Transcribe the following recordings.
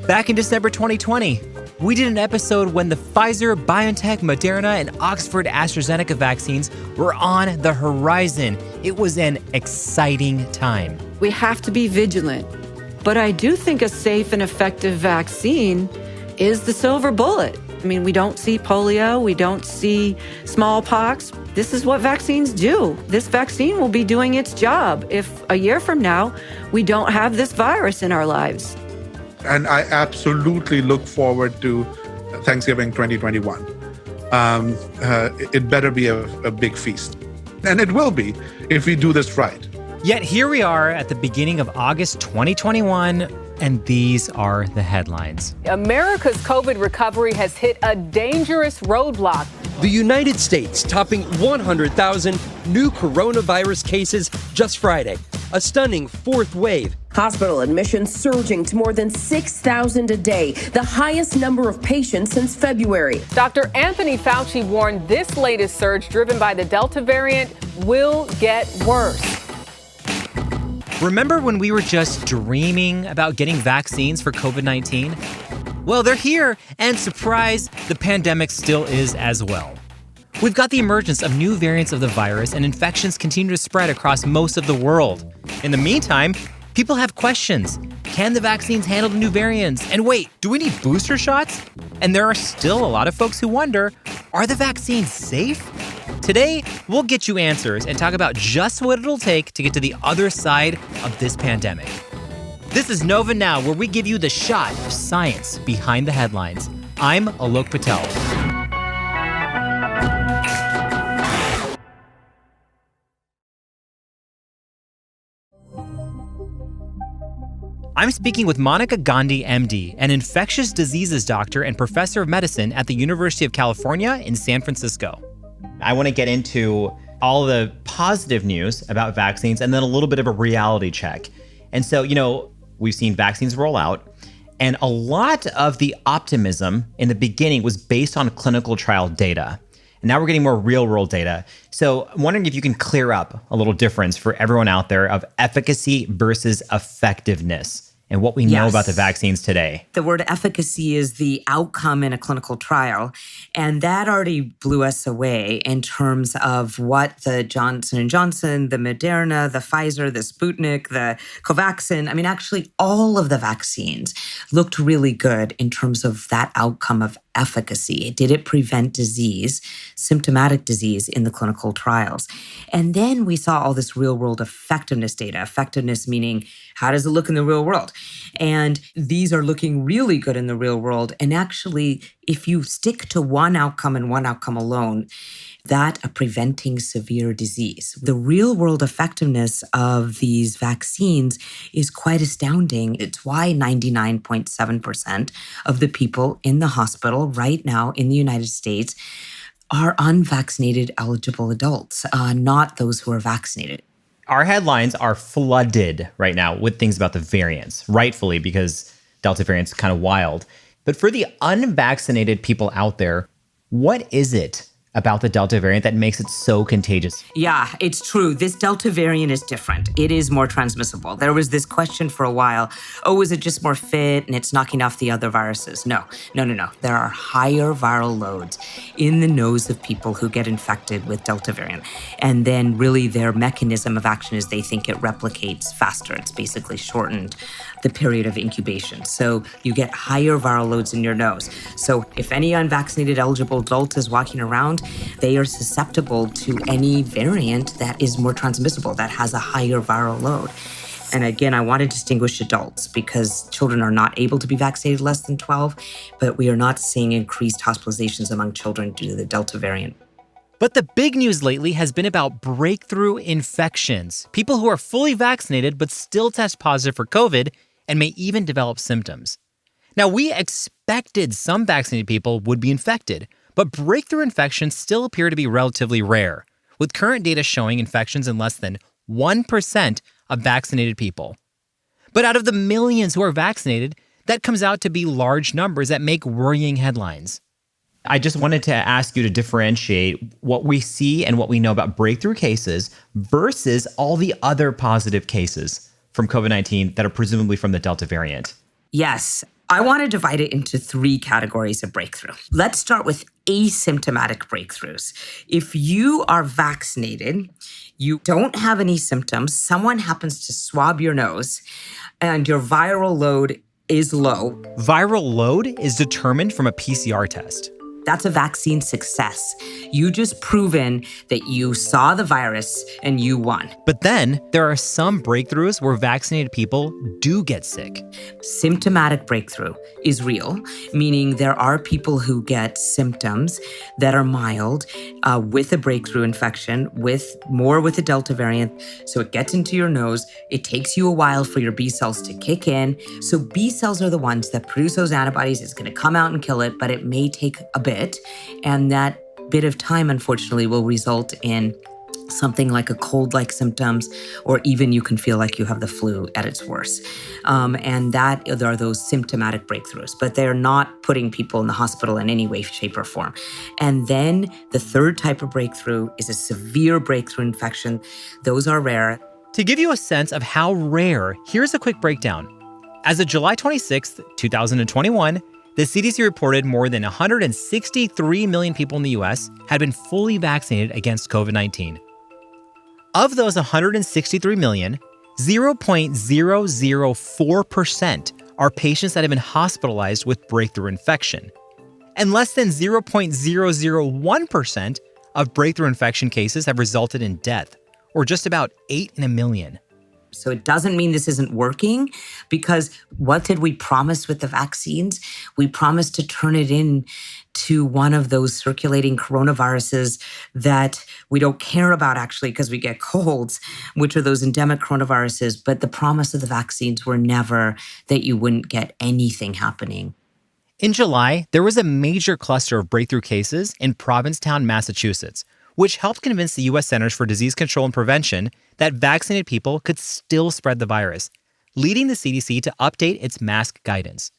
Back in December 2020, we did an episode when the Pfizer, BioNTech, Moderna, and Oxford AstraZeneca vaccines were on the horizon. It was an exciting time. We have to be vigilant. But I do think a safe and effective vaccine is the silver bullet. I mean, we don't see polio, we don't see smallpox. This is what vaccines do. This vaccine will be doing its job if a year from now we don't have this virus in our lives. And I absolutely look forward to Thanksgiving 2021. It better be a big feast. And it will be if we do this right. Yet here we are at the beginning of August 2021, and these are the headlines. America's COVID recovery has hit a dangerous roadblock. The United States topping 100,000 new coronavirus cases just Friday, a stunning fourth wave. Hospital admissions surging to more than 6,000 a day, the highest number of patients since February. Dr. Anthony Fauci warned this latest surge, driven by the Delta variant, will get worse. Remember when we were just dreaming about getting vaccines for COVID-19? Well, they're here, and surprise, the pandemic still is as well. We've got the emergence of new variants of the virus, and infections continue to spread across most of the world. In the meantime, people have questions. Can the vaccines handle the new variants? And wait, do we need booster shots? And there are still a lot of folks who wonder, are the vaccines safe? Today, we'll get you answers and talk about just what it'll take to get to the other side of this pandemic. This is Nova Now, where we give you the shot of science behind the headlines. I'm Alok Patel. I'm speaking with Monica Gandhi, MD, an infectious diseases doctor and professor of medicine at the University of California in San Francisco. I want to get into all the positive news about vaccines and then a little bit of a reality check. And so, we've seen vaccines roll out, and a lot of the optimism in the beginning was based on clinical trial data. And now we're getting more real-world data. So I'm wondering if you can clear up a little difference for everyone out there of efficacy versus effectiveness and what we know about the vaccines today. The word efficacy is the outcome in a clinical trial. And that already blew us away in terms of what the Johnson & Johnson, the Moderna, the Pfizer, the Sputnik, the Covaxin, actually all of the vaccines looked really good in terms of that outcome of efficacy. Did it prevent disease, symptomatic disease in the clinical trials? And then we saw all this real-world effectiveness data. Effectiveness meaning, how does it look in the real world? And these are looking really good in the real world. And actually, if you stick to one outcome and one outcome alone, that of preventing severe disease. The real-world effectiveness of these vaccines is quite astounding. It's why 99.7% of the people in the hospital right now in the United States are unvaccinated eligible adults, not those who are vaccinated. Our headlines are flooded right now with things about the variants, rightfully, because Delta variant's kind of wild. But for the unvaccinated people out there, what is it about the Delta variant that makes it so contagious? Yeah, it's true. This Delta variant is different. It is more transmissible. There was this question for a while, is it just more fit and it's knocking off the other viruses? No. There are higher viral loads in the nose of people who get infected with Delta variant. And then really their mechanism of action is they think it replicates faster. It's basically shortened the period of incubation. So you get higher viral loads in your nose. So if any unvaccinated eligible adult is walking around, they are susceptible to any variant that is more transmissible, that has a higher viral load. And again, I want to distinguish adults because children are not able to be vaccinated less than 12, but we are not seeing increased hospitalizations among children due to the Delta variant. But the big news lately has been about breakthrough infections, people who are fully vaccinated but still test positive for COVID and may even develop symptoms. Now, we expected some vaccinated people would be infected, but breakthrough infections still appear to be relatively rare, with current data showing infections in less than 1% of vaccinated people. But out of the millions who are vaccinated, that comes out to be large numbers that make worrying headlines. I just wanted to ask you to differentiate what we see and what we know about breakthrough cases versus all the other positive cases from COVID-19 that are presumably from the Delta variant. Yes. I want to divide it into 3 categories of breakthrough. Let's start with asymptomatic breakthroughs. If you are vaccinated, you don't have any symptoms, someone happens to swab your nose, and your viral load is low. Viral load is determined from a PCR test. That's a vaccine success. You just proven that you saw the virus and you won. But then there are some breakthroughs where vaccinated people do get sick. Symptomatic breakthrough is real, meaning there are people who get symptoms that are mild with a breakthrough infection, with the Delta variant. So it gets into your nose. It takes you a while for your B cells to kick in. So B cells are the ones that produce those antibodies. It's going to come out and kill it, but it may take a bit. And that bit of time, unfortunately, will result in something like a cold-like symptoms, or even you can feel like you have the flu at its worst. And that are those symptomatic breakthroughs, but they're not putting people in the hospital in any way, shape, or form. And then the third type of breakthrough is a severe breakthrough infection. Those are rare. To give you a sense of how rare, here's a quick breakdown. As of July 26th, 2021, the CDC reported more than 163 million people in the US had been fully vaccinated against COVID-19. Of those 163 million, 0.004% are patients that have been hospitalized with breakthrough infection. And less than 0.001% of breakthrough infection cases have resulted in death, or just about 8 in a million. So it doesn't mean this isn't working, because what did we promise with the vaccines? We promised to turn it into one of those circulating coronaviruses that we don't care about actually because we get colds, which are those endemic coronaviruses. But the promise of the vaccines were never that you wouldn't get anything happening. In July, there was a major cluster of breakthrough cases in Provincetown, Massachusetts, which helped convince the U.S. Centers for Disease Control and Prevention that vaccinated people could still spread the virus, leading the CDC to update its mask guidance.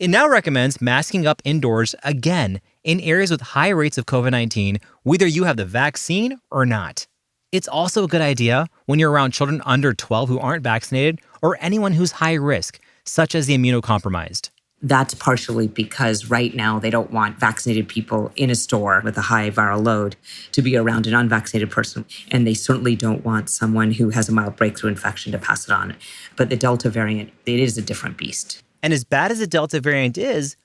It now recommends masking up indoors again in areas with high rates of COVID-19, whether you have the vaccine or not. It's also a good idea when you're around children under 12 who aren't vaccinated or anyone who's high risk, such as the immunocompromised. That's partially because right now they don't want vaccinated people in a store with a high viral load to be around an unvaccinated person. And they certainly don't want someone who has a mild breakthrough infection to pass it on. But the Delta variant, it is a different beast. And as bad as the Delta variant is,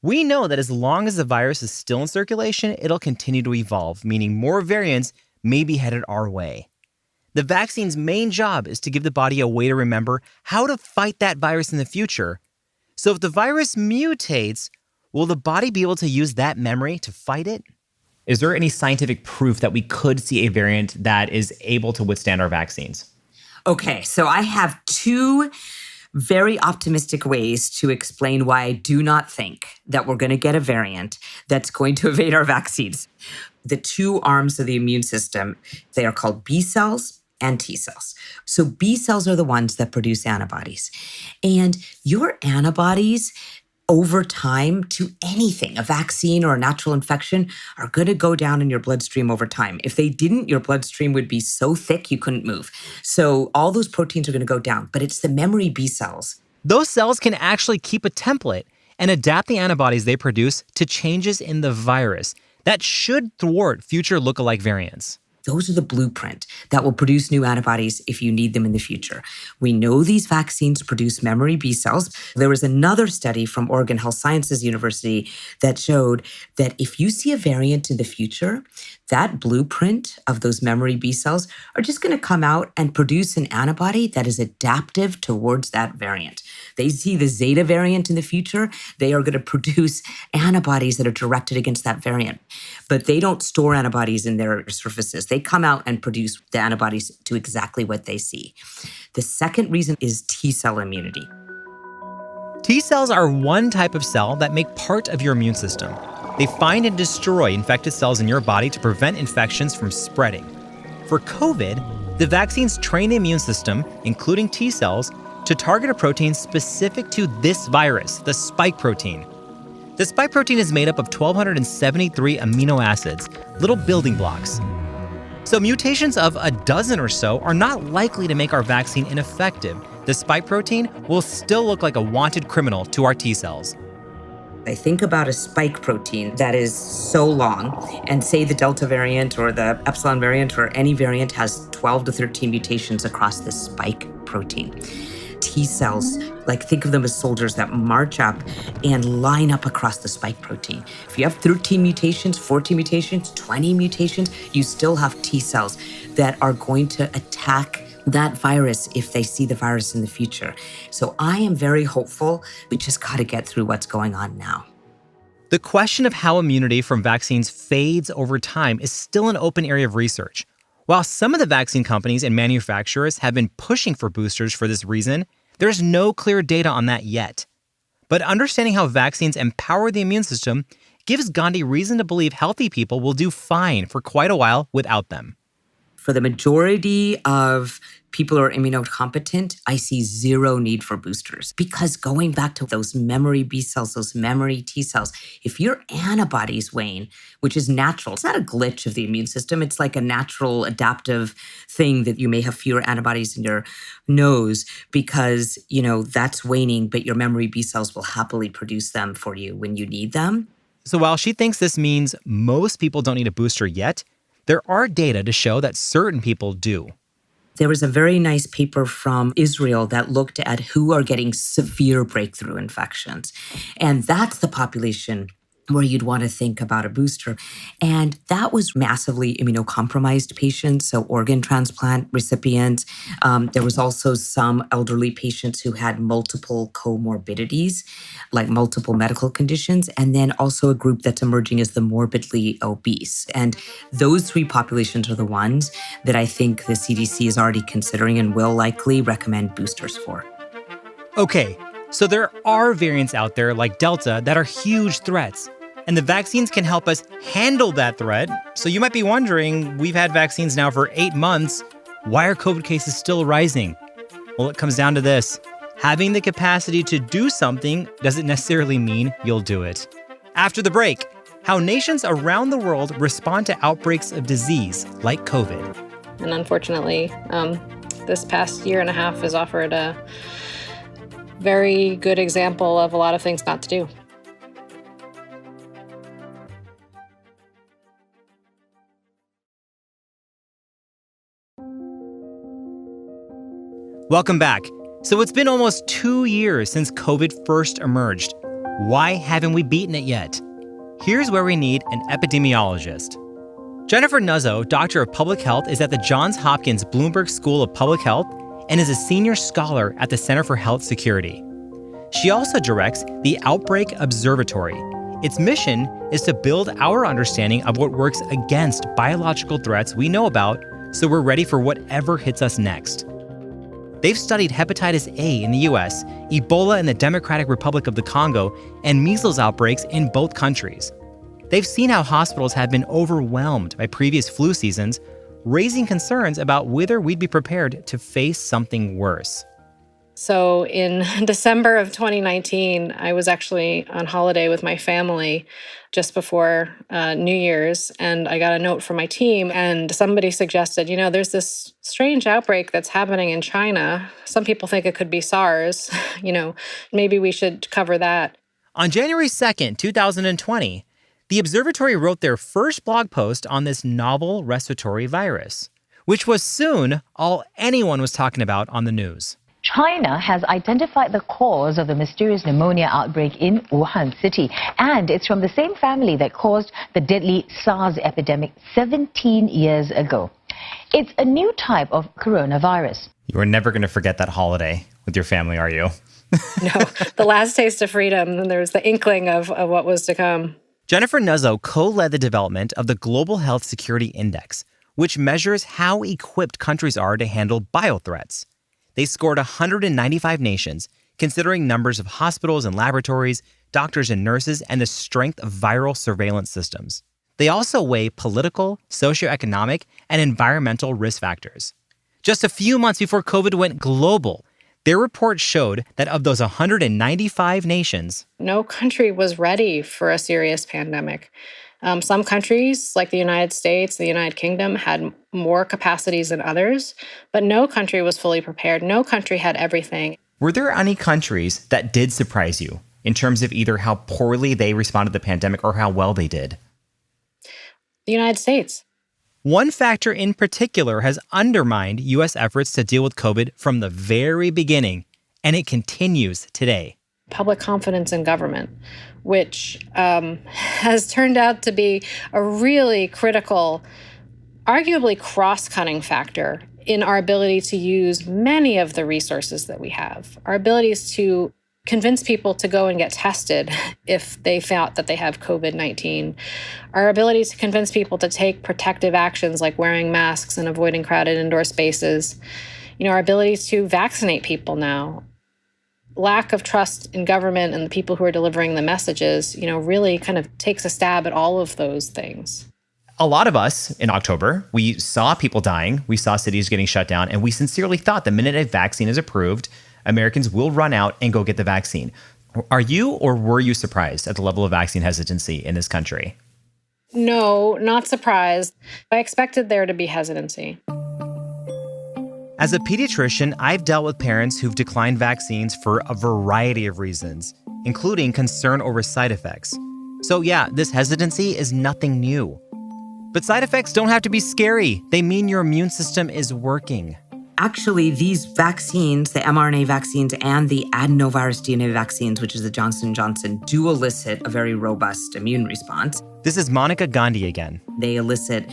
we know that as long as the virus is still in circulation, it'll continue to evolve, meaning more variants may be headed our way. The vaccine's main job is to give the body a way to remember how to fight that virus in the future. So if the virus mutates, will the body be able to use that memory to fight it? Is there any scientific proof that we could see a variant that is able to withstand our vaccines? Okay, so I have 2 very optimistic ways to explain why I do not think that we're going to get a variant that's going to evade our vaccines. The 2 arms of the immune system, they are called B cells and T cells. So B cells are the ones that produce antibodies. And your antibodies over time to anything, a vaccine or a natural infection, are going to go down in your bloodstream over time. If they didn't, your bloodstream would be so thick you couldn't move. So all those proteins are going to go down, but it's the memory B cells. Those cells can actually keep a template and adapt the antibodies they produce to changes in the virus. That should thwart future lookalike variants. Those are the blueprint that will produce new antibodies if you need them in the future. We know these vaccines produce memory B cells. There was another study from Oregon Health Sciences University that showed that if you see a variant in the future, that blueprint of those memory B cells are just going to come out and produce an antibody that is adaptive towards that variant. They see the Zeta variant in the future, they are going to produce antibodies that are directed against that variant. But they don't store antibodies in their surfaces. They come out and produce the antibodies to exactly what they see. The second reason is T cell immunity. T cells are one type of cell that make part of your immune system. They find and destroy infected cells in your body to prevent infections from spreading. For COVID, the vaccines train the immune system, including T cells, to target a protein specific to this virus, the spike protein. The spike protein is made up of 1,273 amino acids, little building blocks. So mutations of a dozen or so are not likely to make our vaccine ineffective, the spike protein will still look like a wanted criminal to our T cells. I think about a spike protein that is so long, and say the Delta variant or the Epsilon variant or any variant has 12 to 13 mutations across this spike protein. T cells, like think of them as soldiers that march up and line up across the spike protein. If you have 13 mutations, 14 mutations, 20 mutations, you still have T cells that are going to attack that virus if they see the virus in the future. So I am very hopeful. We just got to get through what's going on now. The question of how immunity from vaccines fades over time is still an open area of research. While some of the vaccine companies and manufacturers have been pushing for boosters for this reason, there's no clear data on that yet. But understanding how vaccines empower the immune system gives Gandhi reason to believe healthy people will do fine for quite a while without them. For the majority of people who are immunocompetent, I see zero need for boosters. Because going back to those memory B cells, those memory T cells, if your antibodies wane, which is natural, it's not a glitch of the immune system, it's like a natural adaptive thing that you may have fewer antibodies in your nose because, that's waning, but your memory B cells will happily produce them for you when you need them. So while she thinks this means most people don't need a booster yet, there are data to show that certain people do. There was a very nice paper from Israel that looked at who are getting severe breakthrough infections. And that's the population where you'd want to think about a booster. And that was massively immunocompromised patients, so organ transplant recipients. There was also some elderly patients who had multiple comorbidities, like multiple medical conditions, and then also a group that's emerging as the morbidly obese. And those three populations are the ones that I think the CDC is already considering and will likely recommend boosters for. Okay, so there are variants out there like Delta that are huge threats, and the vaccines can help us handle that threat. So you might be wondering, we've had vaccines now for 8 months. Why are COVID cases still rising? Well, it comes down to this. Having the capacity to do something doesn't necessarily mean you'll do it. After the break, how nations around the world respond to outbreaks of disease like COVID. And unfortunately, this past year and a half has offered a very good example of a lot of things not to do. Welcome back. So it's been almost 2 years since COVID first emerged. Why haven't we beaten it yet? Here's where we need an epidemiologist. Jennifer Nuzzo, Doctor of Public Health, is at the Johns Hopkins Bloomberg School of Public Health and is a senior scholar at the Center for Health Security. She also directs the Outbreak Observatory. Its mission is to build our understanding of what works against biological threats we know about so we're ready for whatever hits us next. They've studied hepatitis A in the US, Ebola in the Democratic Republic of the Congo, and measles outbreaks in both countries. They've seen how hospitals have been overwhelmed by previous flu seasons, raising concerns about whether we'd be prepared to face something worse. So in December of 2019, I was actually on holiday with my family just before New Year's, and I got a note from my team, and somebody suggested, there's this strange outbreak that's happening in China. Some people think it could be SARS. Maybe we should cover that. On January 2nd, 2020, the observatory wrote their first blog post on this novel respiratory virus, which was soon all anyone was talking about on the news. China has identified the cause of the mysterious pneumonia outbreak in Wuhan city, and it's from the same family that caused the deadly SARS epidemic 17 years ago. It's a new type of coronavirus. You are never going to forget that holiday with your family, are you? No, the last taste of freedom, and there was the inkling of what was to come. Jennifer Nuzzo co-led the development of the Global Health Security Index, which measures how equipped countries are to handle biothreats. They scored 195 nations, considering numbers of hospitals and laboratories, doctors and nurses, and the strength of viral surveillance systems. They also weigh political, socioeconomic, and environmental risk factors. Just a few months before COVID went global, their report showed that of those 195 nations, no country was ready for a serious pandemic. Some countries, like the United States, the United Kingdom, had more capacities than others, but no country was fully prepared. No country had everything. Were there any countries that did surprise you in terms of either how poorly they responded to the pandemic or how well they did? The United States. One factor in particular has undermined U.S. efforts to deal with COVID from the very beginning, and it continues today. Public confidence in government, which has turned out to be a really critical, arguably cross-cutting factor in our ability to use many of the resources that we have. Our abilities to convince people to go and get tested if they thought that they have COVID-19. Our ability to convince people to take protective actions like wearing masks and avoiding crowded indoor spaces. Our ability to vaccinate people now. Lack of trust in government and the people who are delivering the messages, really kind of takes a stab at all of those things. A lot of us in October, we saw people dying, we saw cities getting shut down, and we sincerely thought the minute a vaccine is approved, Americans will run out and go get the vaccine. Are you or were you surprised at the level of vaccine hesitancy in this country? No, not surprised. I expected there to be hesitancy. As a pediatrician, I've dealt with parents who've declined vaccines for a variety of reasons, including concern over side effects. So yeah, this hesitancy is nothing new. But side effects don't have to be scary. They mean your immune system is working. Actually, these vaccines, the mRNA vaccines and the adenovirus DNA vaccines, which is the Johnson & Johnson, do elicit a very robust immune response. This is Monica Gandhi again. They elicit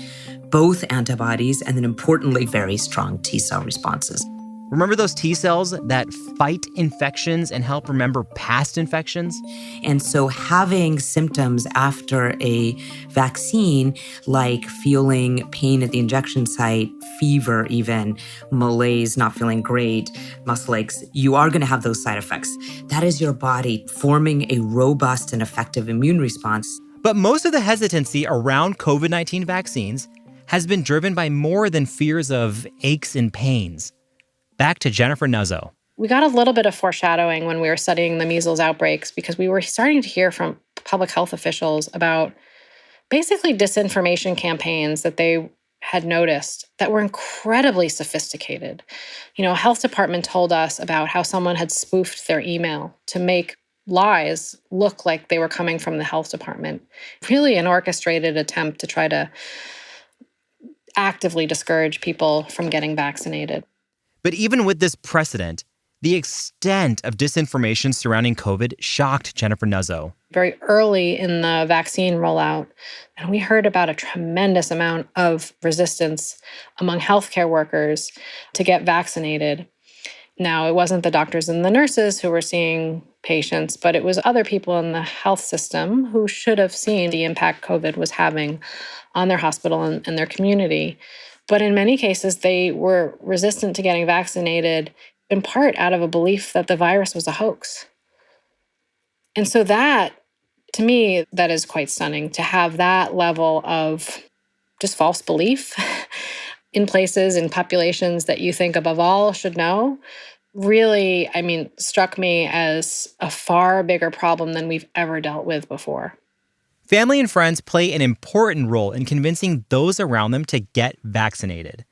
both antibodies and then importantly, very strong T-cell responses. Remember those T cells that fight infections and help remember past infections? And so having symptoms after a vaccine, like feeling pain at the injection site, fever even, malaise, not feeling great, muscle aches, you are going to have those side effects. That is your body forming a robust and effective immune response. But most of the hesitancy around COVID-19 vaccines has been driven by more than fears of aches and pains. Back to Jennifer Nuzzo. We got a little bit of foreshadowing when we were studying the measles outbreaks because we were starting to hear from public health officials about basically disinformation campaigns that they had noticed that were incredibly sophisticated. A health department told us about how someone had spoofed their email to make lies look like they were coming from the health department. Really an orchestrated attempt to try to actively discourage people from getting vaccinated. But even with this precedent, the extent of disinformation surrounding COVID shocked Jennifer Nuzzo. Very early in the vaccine rollout, and we heard about a tremendous amount of resistance among healthcare workers to get vaccinated. Now, it wasn't the doctors and the nurses who were seeing patients, but it was other people in the health system who should have seen the impact COVID was having on their hospital and their community. But in many cases, they were resistant to getting vaccinated, in part out of a belief that the virus was a hoax. And so that, to me, that is quite stunning, to have that level of just false belief in places, in populations that you think above all should know, really, struck me as a far bigger problem than we've ever dealt with before. Family and friends play an important role in convincing those around them to get vaccinated.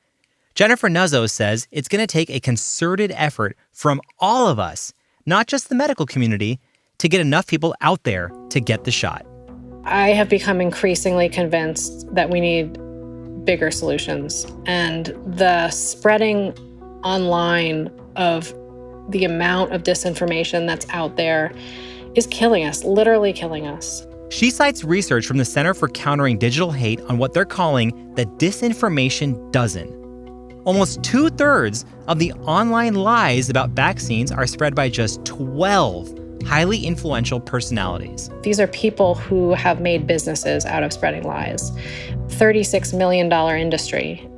Jennifer Nuzzo says it's going to take a concerted effort from all of us, not just the medical community, to get enough people out there to get the shot. I have become increasingly convinced that we need bigger solutions. And the spreading online of the amount of disinformation that's out there is killing us, literally killing us. She cites research from the Center for Countering Digital Hate on what they're calling the disinformation dozen. Almost 2/3 of the online lies about vaccines are spread by just 12 highly influential personalities. These are people who have made businesses out of spreading lies. $36 million industry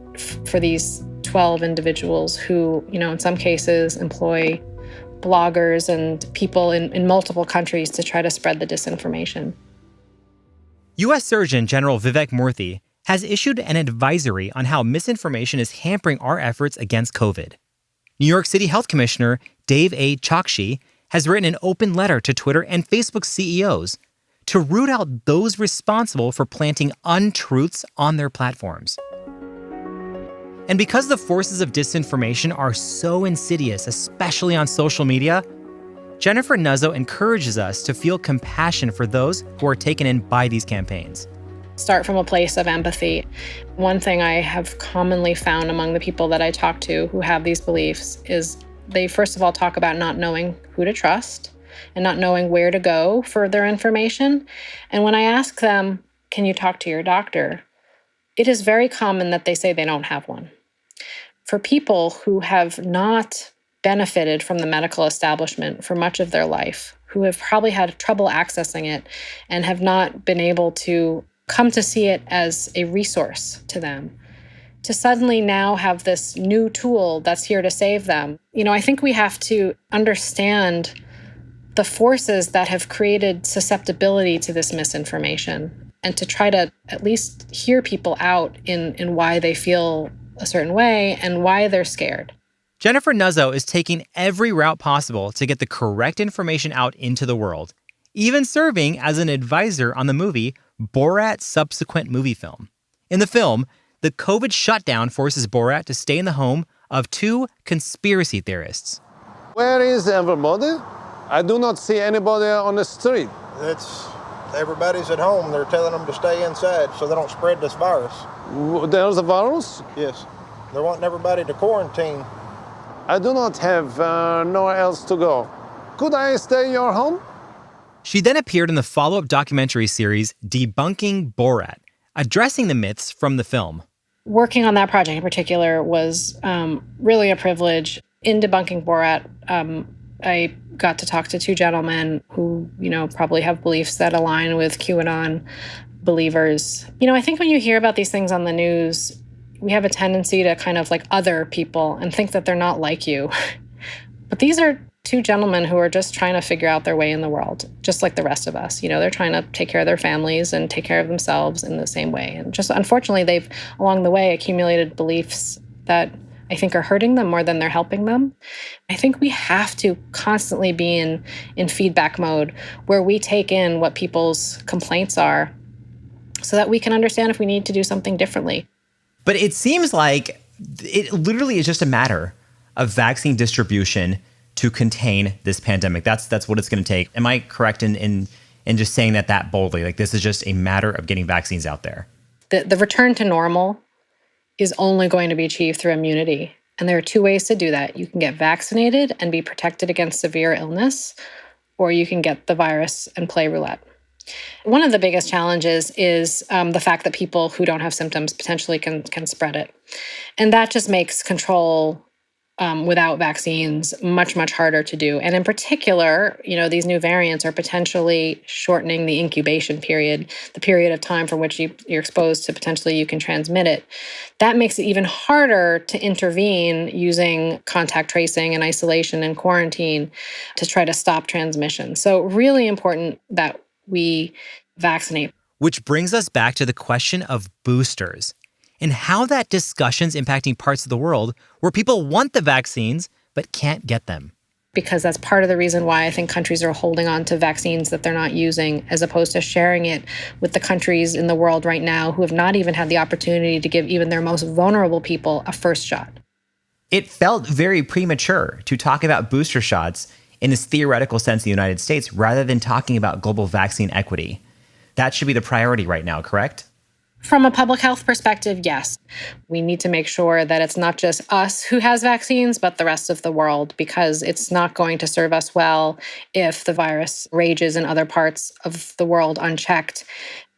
for these 12 individuals who, in some cases employ bloggers and people in multiple countries to try to spread the disinformation. U.S. Surgeon General Vivek Murthy has issued an advisory on how misinformation is hampering our efforts against COVID. New York City Health Commissioner Dave A. Chokshi has written an open letter to Twitter and Facebook CEOs to root out those responsible for planting untruths on their platforms. And because the forces of disinformation are so insidious, especially on social media, Jennifer Nuzzo encourages us to feel compassion for those who are taken in by these campaigns. Start from a place of empathy. One thing I have commonly found among the people that I talk to who have these beliefs is they first of all talk about not knowing who to trust and not knowing where to go for their information. And when I ask them, can you talk to your doctor? It is very common that they say they don't have one. For people who have not benefited from the medical establishment for much of their life, who have probably had trouble accessing it and have not been able to come to see it as a resource to them, to suddenly now have this new tool that's here to save them. I think we have to understand the forces that have created susceptibility to this misinformation and to try to at least hear people out in why they feel a certain way and why they're scared. Jennifer Nuzzo is taking every route possible to get the correct information out into the world, even serving as an advisor on the movie Borat's subsequent movie film. In the film, the COVID shutdown forces Borat to stay in the home of two conspiracy theorists. Where is everybody? I do not see anybody on the street. Everybody's at home. They're telling them to stay inside so they don't spread this virus. There's a virus? Yes. They're wanting everybody to quarantine. I do not have nowhere else to go. Could I stay in your home? She then appeared in the follow-up documentary series Debunking Borat, addressing the myths from the film. Working on that project in particular was really a privilege. In Debunking Borat, I got to talk to two gentlemen who, probably have beliefs that align with QAnon believers. I think when you hear about these things on the news, we have a tendency to kind of like other people and think that they're not like you. But these are two gentlemen who are just trying to figure out their way in the world, just like the rest of us. They're trying to take care of their families and take care of themselves in the same way. And just unfortunately, they've, along the way, accumulated beliefs that I think are hurting them more than they're helping them. I think we have to constantly be in feedback mode where we take in what people's complaints are so that we can understand if we need to do something differently. But it seems like it literally is just a matter of vaccine distribution to contain this pandemic. That's what it's going to take. Am I correct in just saying that boldly? Like, this is just a matter of getting vaccines out there? The return to normal is only going to be achieved through immunity. And there are two ways to do that. You can get vaccinated and be protected against severe illness, or you can get the virus and play roulette. One of the biggest challenges is the fact that people who don't have symptoms potentially can spread it. And that just makes control without vaccines much, much harder to do. And in particular, these new variants are potentially shortening the incubation period, the period of time from which you're exposed to potentially you can transmit it. That makes it even harder to intervene using contact tracing and isolation and quarantine to try to stop transmission. So really important that we vaccinate. Which brings us back to the question of boosters and how that discussion's impacting parts of the world where people want the vaccines but can't get them. Because that's part of the reason why I think countries are holding on to vaccines that they're not using, as opposed to sharing it with the countries in the world right now who have not even had the opportunity to give even their most vulnerable people a first shot. It felt very premature to talk about booster shots in this theoretical sense in the United States rather than talking about global vaccine equity. That should be the priority right now, correct? From a public health perspective, yes. We need to make sure that it's not just us who has vaccines, but the rest of the world, because it's not going to serve us well if the virus rages in other parts of the world unchecked.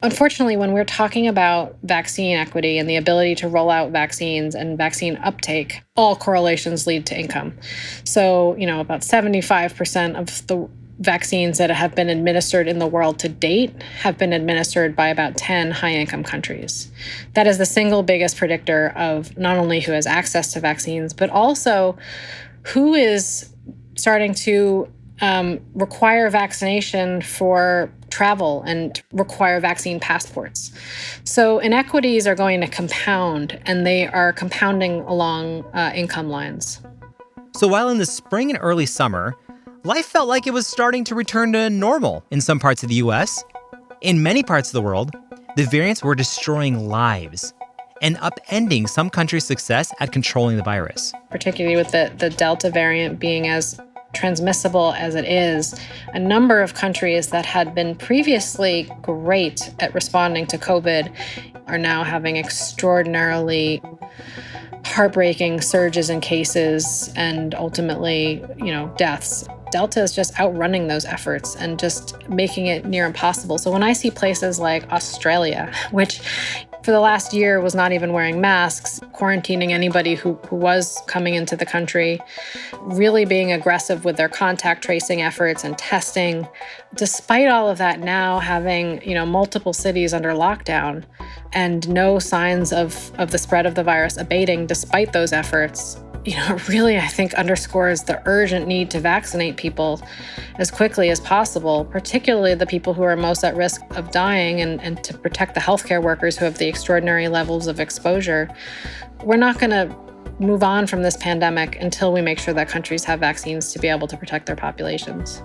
Unfortunately, when we're talking about vaccine equity and the ability to roll out vaccines and vaccine uptake, all correlations lead to income. So, about 75% of the vaccines that have been administered in the world to date have been administered by about 10 high-income countries. That is the single biggest predictor of not only who has access to vaccines, but also who is starting to require vaccination for travel and require vaccine passports. So inequities are going to compound, and they are compounding along income lines. So while in the spring and early summer, life felt like it was starting to return to normal in some parts of the U.S., In many parts of the world, the variants were destroying lives and upending some countries' success at controlling the virus. Particularly with the Delta variant being as transmissible as it is, a number of countries that had been previously great at responding to COVID are now having extraordinarily heartbreaking surges in cases and ultimately, deaths. Delta is just outrunning those efforts and just making it near impossible. So when I see places like Australia, which for the last year was not even wearing masks, quarantining anybody who was coming into the country, really being aggressive with their contact tracing efforts and testing, despite all of that now having, multiple cities under lockdown and no signs of the spread of the virus abating despite those efforts, really, I think, underscores the urgent need to vaccinate people as quickly as possible, particularly the people who are most at risk of dying and to protect the healthcare workers who have the extraordinary levels of exposure. We're not going to move on from this pandemic until we make sure that countries have vaccines to be able to protect their populations.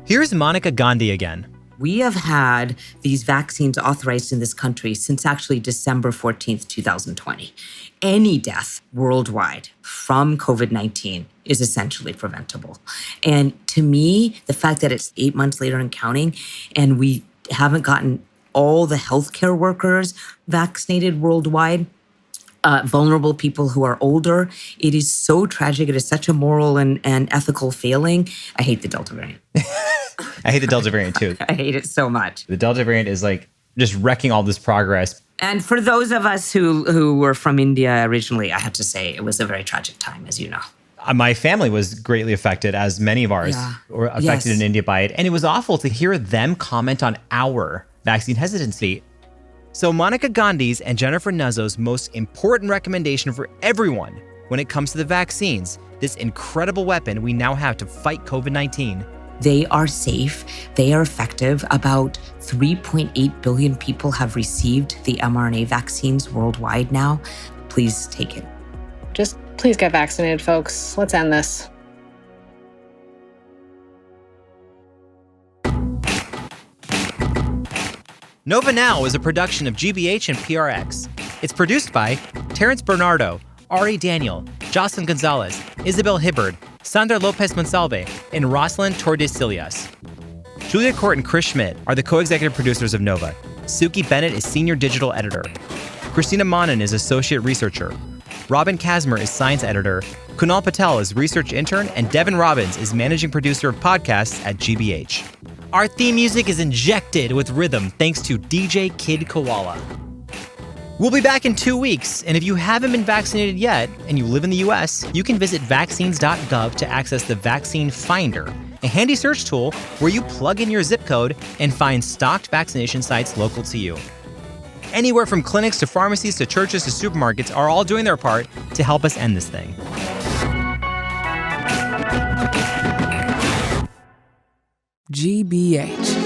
Here's Monica Gandhi again. We have had these vaccines authorized in this country since actually December 14th, 2020. Any death worldwide from COVID-19 is essentially preventable. And to me, the fact that it's 8 months later and counting, and we haven't gotten all the healthcare workers vaccinated worldwide, vulnerable people who are older, it is so tragic. It is such a moral and ethical failing. I hate the Delta variant. I hate the Delta variant too. I hate it so much. The Delta variant is just wrecking all this progress. And for those of us who were from India originally, I have to say it was a very tragic time, as you know. My family was greatly affected, as many of ours were affected in India by it. And it was awful to hear them comment on our vaccine hesitancy. So Monica Gandhi's and Jennifer Nuzzo's most important recommendation for everyone when it comes to the vaccines, this incredible weapon we now have to fight COVID-19. They are safe. They are effective. About 3.8 billion people have received the mRNA vaccines worldwide now. Please take it. Just please get vaccinated, folks. Let's end this. Nova Now is a production of GBH and PRX. It's produced by Terence Bernardo, Ari Daniel, Jocelyn Gonzales, Isabel Hibbard, Sandra Lopez-Monsalve, and Rosalind Tordesillas. Julia Cort and Chris Schmidt are the co-executive producers of Nova. Sukee Bennett is senior digital editor. Christina Manan is associate researcher. Robin Kazmer is science editor. Kunal Patel is research intern, and Devin Robbins is managing producer of podcasts at GBH. Our theme music is injected with rhythm thanks to DJ Kid Koala. We'll be back in 2 weeks, and if you haven't been vaccinated yet and you live in the US, you can visit vaccines.gov to access the Vaccine Finder, a handy search tool where you plug in your zip code and find stocked vaccination sites local to you. Anywhere from clinics to pharmacies to churches to supermarkets are all doing their part to help us end this thing. GBH.